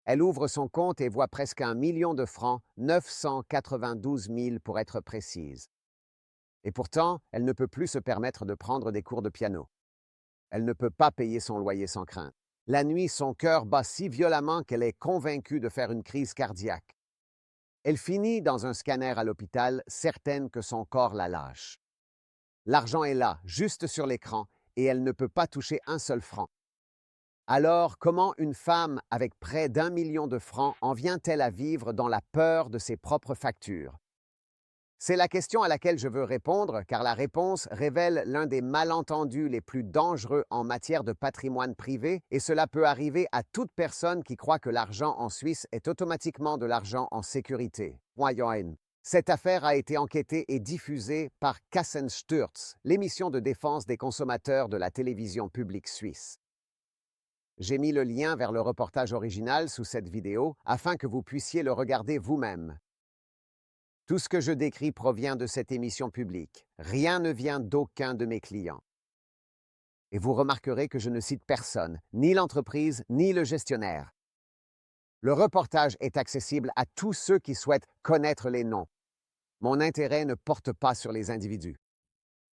Elle ouvre son compte et voit presque 1 million de francs, 992 000 pour être précise. Et pourtant, elle ne peut plus se permettre de prendre des cours de piano. Elle ne peut pas payer son loyer sans crainte. La nuit, son cœur bat si violemment qu'elle est convaincue de faire une crise cardiaque. Elle finit dans un scanner à l'hôpital, certaine que son corps la lâche. L'argent est là, juste sur l'écran, et elle ne peut pas toucher un seul franc. Alors, comment une femme avec près d'1 million de francs en vient-elle à vivre dans la peur de ses propres factures? C'est la question à laquelle je veux répondre, car la réponse révèle l'un des malentendus les plus dangereux en matière de patrimoine privé, et cela peut arriver à toute personne qui croit que l'argent en Suisse est automatiquement de l'argent en sécurité. Moyen. Cette affaire a été enquêtée et diffusée par Kassensturz, l'émission de défense des consommateurs de la télévision publique suisse. J'ai mis le lien vers le reportage original sous cette vidéo afin que vous puissiez le regarder vous-même. Tout ce que je décris provient de cette émission publique. Rien ne vient d'aucun de mes clients. Et vous remarquerez que je ne cite personne, ni l'entreprise, ni le gestionnaire. Le reportage est accessible à tous ceux qui souhaitent connaître les noms. Mon intérêt ne porte pas sur les individus.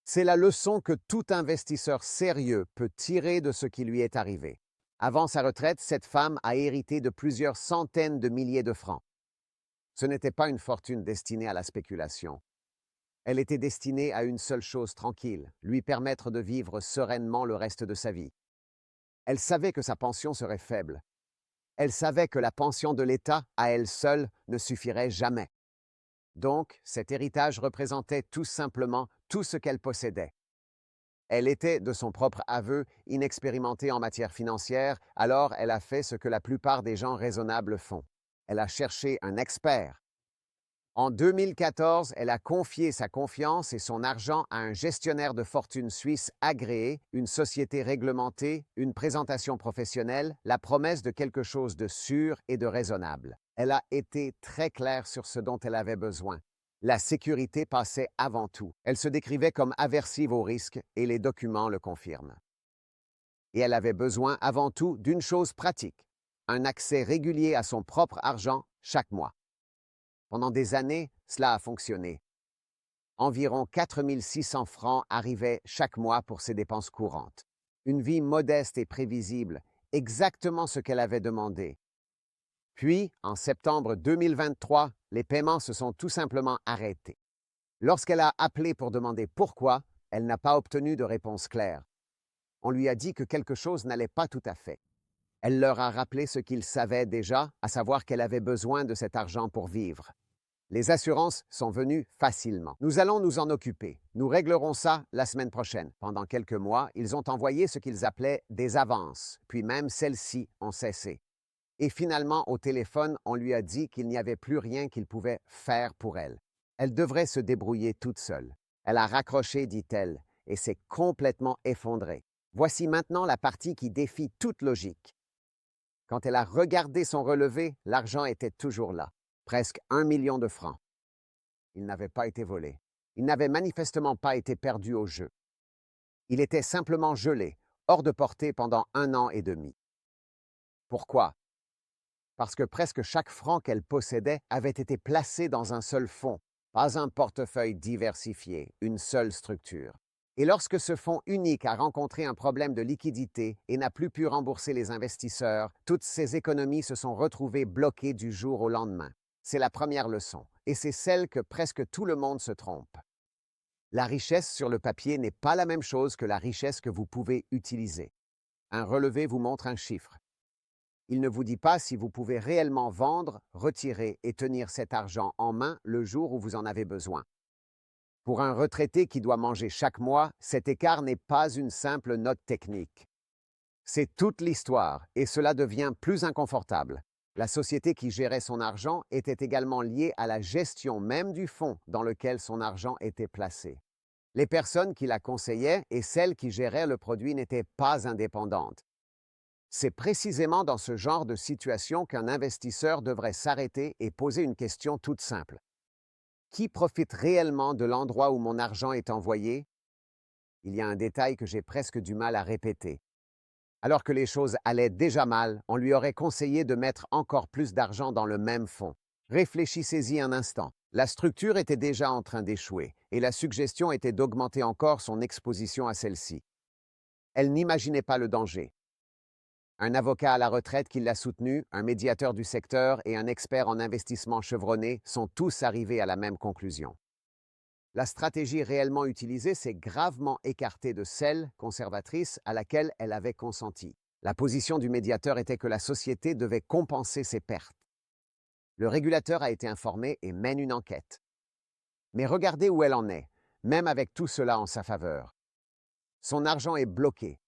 C'est la leçon que tout investisseur sérieux peut tirer de ce qui lui est arrivé. Avant sa retraite, cette femme a hérité de plusieurs centaines de milliers de francs. Ce n'était pas une fortune destinée à la spéculation. Elle était destinée à une seule chose tranquille, lui permettre de vivre sereinement le reste de sa vie. Elle savait que sa pension serait faible. Elle savait que la pension de l'État, à elle seule, ne suffirait jamais. Donc, cet héritage représentait tout simplement tout ce qu'elle possédait. Elle était, de son propre aveu, inexpérimentée en matière financière, alors elle a fait ce que la plupart des gens raisonnables font. Elle a cherché un expert. En 2014, elle a confié sa confiance et son argent à un gestionnaire de fortune suisse agréé, une société réglementée, une présentation professionnelle, la promesse de quelque chose de sûr et de raisonnable. Elle a été très claire sur ce dont elle avait besoin. La sécurité passait avant tout. Elle se décrivait comme aversive au risque et les documents le confirment. Et elle avait besoin avant tout d'une chose pratique, un accès régulier à son propre argent chaque mois. Pendant des années, cela a fonctionné. Environ 4 600 francs arrivaient chaque mois pour ses dépenses courantes. Une vie modeste et prévisible, exactement ce qu'elle avait demandé. Puis, en septembre 2023, les paiements se sont tout simplement arrêtés. Lorsqu'elle a appelé pour demander pourquoi, elle n'a pas obtenu de réponse claire. On lui a dit que quelque chose n'allait pas tout à fait. Elle leur a rappelé ce qu'ils savaient déjà, à savoir qu'elle avait besoin de cet argent pour vivre. Les assurances sont venues facilement. Nous allons nous en occuper. Nous réglerons ça la semaine prochaine. Pendant quelques mois, ils ont envoyé ce qu'ils appelaient des avances, puis même celles-ci ont cessé. Et finalement, au téléphone, on lui a dit qu'il n'y avait plus rien qu'il pouvait faire pour elle. Elle devrait se débrouiller toute seule. Elle a raccroché, dit-elle, et s'est complètement effondrée. Voici maintenant la partie qui défie toute logique. Quand elle a regardé son relevé, l'argent était toujours là, presque 1 million de francs. Il n'avait pas été volé. Il n'avait manifestement pas été perdu au jeu. Il était simplement gelé, hors de portée pendant 1 an et demi. Pourquoi? Parce que presque chaque franc qu'elle possédait avait été placé dans un seul fonds, pas un portefeuille diversifié, une seule structure. Et lorsque ce fonds unique a rencontré un problème de liquidité et n'a plus pu rembourser les investisseurs, toutes ces économies se sont retrouvées bloquées du jour au lendemain. C'est la première leçon, et c'est celle que presque tout le monde se trompe. La richesse sur le papier n'est pas la même chose que la richesse que vous pouvez utiliser. Un relevé vous montre un chiffre. Il ne vous dit pas si vous pouvez réellement vendre, retirer et tenir cet argent en main le jour où vous en avez besoin. Pour un retraité qui doit manger chaque mois, cet écart n'est pas une simple note technique. C'est toute l'histoire et cela devient plus inconfortable. La société qui gérait son argent était également liée à la gestion même du fonds dans lequel son argent était placé. Les personnes qui la conseillaient et celles qui géraient le produit n'étaient pas indépendantes. C'est précisément dans ce genre de situation qu'un investisseur devrait s'arrêter et poser une question toute simple. Qui profite réellement de l'endroit où mon argent est envoyé? Il y a un détail que j'ai presque du mal à répéter. Alors que les choses allaient déjà mal, on lui aurait conseillé de mettre encore plus d'argent dans le même fonds. Réfléchissez-y un instant. La structure était déjà en train d'échouer, et la suggestion était d'augmenter encore son exposition à celle-ci. Elle n'imaginait pas le danger. Un avocat à la retraite qui l'a soutenu, un médiateur du secteur et un expert en investissement chevronné sont tous arrivés à la même conclusion. La stratégie réellement utilisée s'est gravement écartée de celle conservatrice à laquelle elle avait consenti. La position du médiateur était que la société devait compenser ses pertes. Le régulateur a été informé et mène une enquête. Mais regardez où elle en est, même avec tout cela en sa faveur. Son argent est bloqué.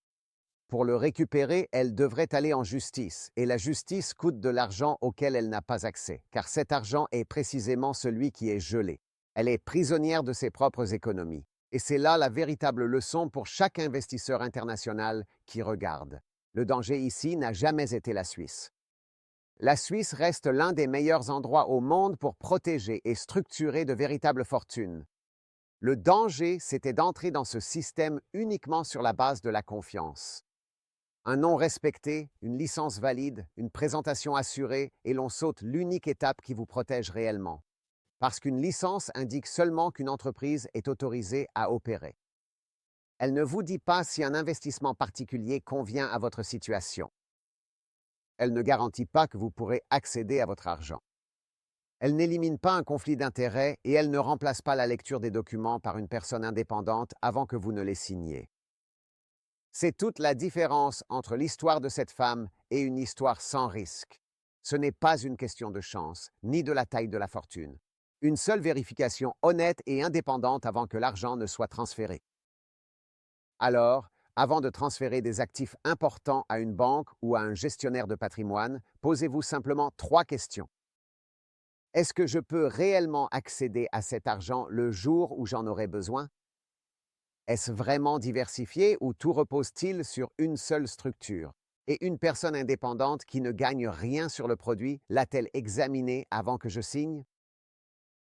Pour le récupérer, elle devrait aller en justice, et la justice coûte de l'argent auquel elle n'a pas accès, car cet argent est précisément celui qui est gelé. Elle est prisonnière de ses propres économies. Et c'est là la véritable leçon pour chaque investisseur international qui regarde. Le danger ici n'a jamais été la Suisse. La Suisse reste l'un des meilleurs endroits au monde pour protéger et structurer de véritables fortunes. Le danger, c'était d'entrer dans ce système uniquement sur la base de la confiance. Un nom respecté, une licence valide, une présentation assurée, et l'on saute l'unique étape qui vous protège réellement. Parce qu'une licence indique seulement qu'une entreprise est autorisée à opérer. Elle ne vous dit pas si un investissement particulier convient à votre situation. Elle ne garantit pas que vous pourrez accéder à votre argent. Elle n'élimine pas un conflit d'intérêts et elle ne remplace pas la lecture des documents par une personne indépendante avant que vous ne les signiez. C'est toute la différence entre l'histoire de cette femme et une histoire sans risque. Ce n'est pas une question de chance, ni de la taille de la fortune. Une seule vérification honnête et indépendante avant que l'argent ne soit transféré. Alors, avant de transférer des actifs importants à une banque ou à un gestionnaire de patrimoine, posez-vous simplement 3 questions. Est-ce que je peux réellement accéder à cet argent le jour où j'en aurai besoin? Est-ce vraiment diversifié ou tout repose-t-il sur une seule structure? Et une personne indépendante qui ne gagne rien sur le produit, l'a-t-elle examiné avant que je signe?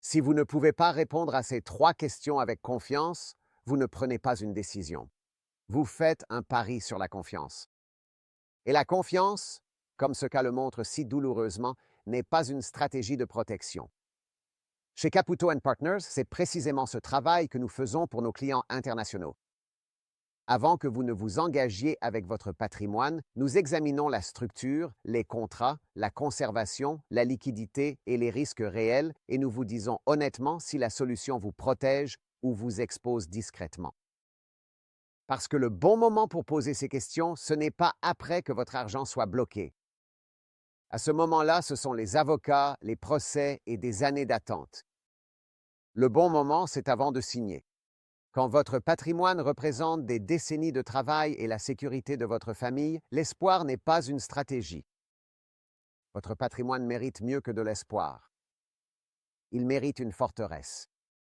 Si vous ne pouvez pas répondre à ces 3 questions avec confiance, vous ne prenez pas une décision. Vous faites un pari sur la confiance. Et la confiance, comme ce cas le montre si douloureusement, n'est pas une stratégie de protection. Chez Caputo Partners, c'est précisément ce travail que nous faisons pour nos clients internationaux. Avant que vous ne vous engagiez avec votre patrimoine, nous examinons la structure, les contrats, la conservation, la liquidité et les risques réels et nous vous disons honnêtement si la solution vous protège ou vous expose discrètement. Parce que le bon moment pour poser ces questions, ce n'est pas après que votre argent soit bloqué. À ce moment-là, ce sont les avocats, les procès et des années d'attente. Le bon moment, c'est avant de signer. Quand votre patrimoine représente des décennies de travail et la sécurité de votre famille, l'espoir n'est pas une stratégie. Votre patrimoine mérite mieux que de l'espoir. Il mérite une forteresse.